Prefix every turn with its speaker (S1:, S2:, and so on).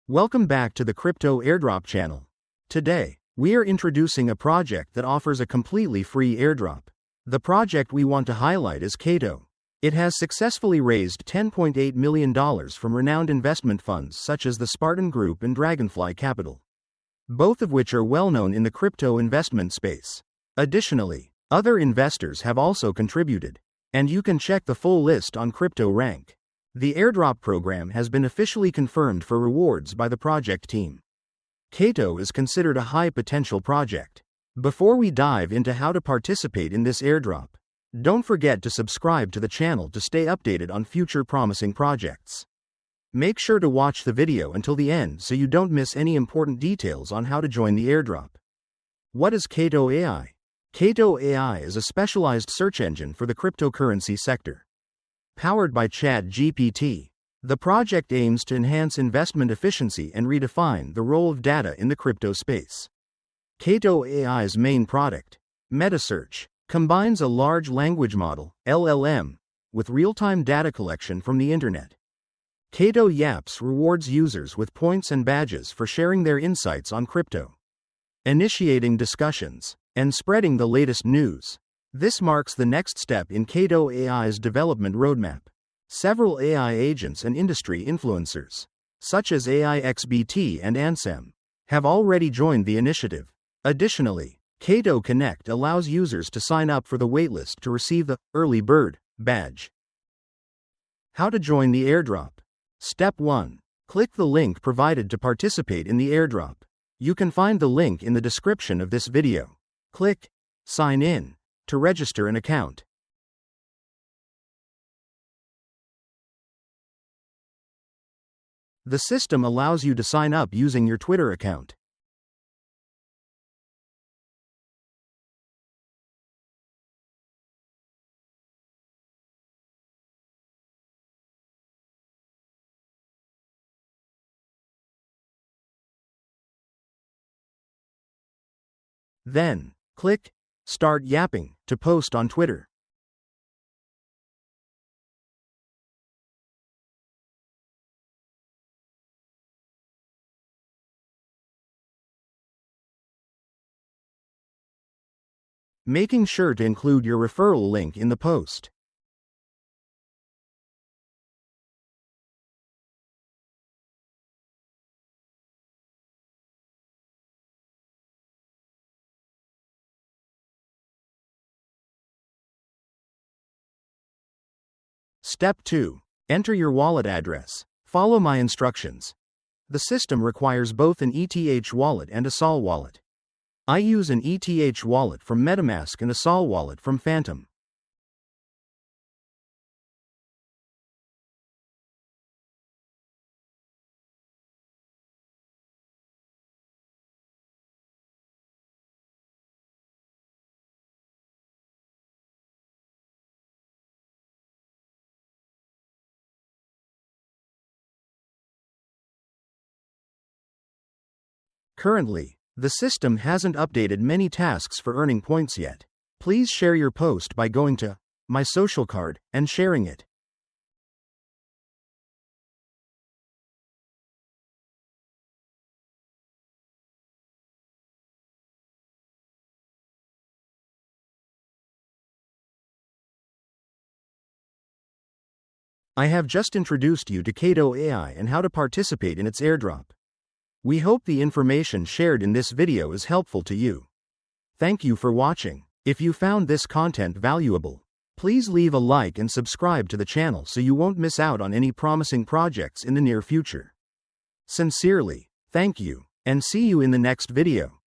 S1: Welcome back to the Crypto Airdrop channel. Today, we are introducing a project that offers a completely free airdrop. The project we want to highlight is Kaito. It has successfully raised $10.8 million from renowned investment funds such as the Spartan Group and Dragonfly Capital, both of which are well known in the crypto investment space. Additionally, other investors have also contributed, and you can check the full list on CryptoRank. The airdrop program has been officially confirmed for rewards by the project team. Kaito is considered a high-potential project. Before we dive into how to participate in this airdrop, don't forget to subscribe to the channel to stay updated on future promising projects. Make sure to watch the video until the end so you don't miss any important details on how to join the airdrop. What is Kaito AI? Kaito AI is a specialized search engine for the cryptocurrency sector. Powered by ChatGPT, the project aims to enhance investment efficiency and redefine the role of data in the crypto space. Kaito AI's main product, MetaSearch, combines a large language model, LLM, with real-time data collection from the internet. Kaito Yaps rewards users with points and badges for sharing their insights on crypto, initiating discussions, and spreading the latest news. This marks the next step in Kaito AI's development roadmap. Several AI agents and industry influencers, such as AIXBT and Ansem, have already joined the initiative. Additionally, Kaito Connect allows users to sign up for the waitlist to receive the Early Bird badge. How to join the airdrop? Step 1. Click the link provided to participate in the airdrop. You can find the link in the description of this video. Click Sign In to register an account. The system allows you to sign up using your Twitter account. Then, click Start Yapping to post on Twitter. Making sure to include your referral link in the post. Step 2. Enter your wallet address. Follow my instructions. The system requires both an ETH wallet and a Sol wallet. I use an ETH wallet from MetaMask and a Sol wallet from Phantom. Currently, the system hasn't updated many tasks for earning points yet. Please share your post by going to My Social Card and sharing it. I have just introduced you to Kaito AI and how to participate in its airdrop. We hope the information shared in this video is helpful to you. Thank you for watching. If you found this content valuable, please leave a like and subscribe to the channel so you won't miss out on any promising projects in the near future. Sincerely, thank you, and see you in the next video.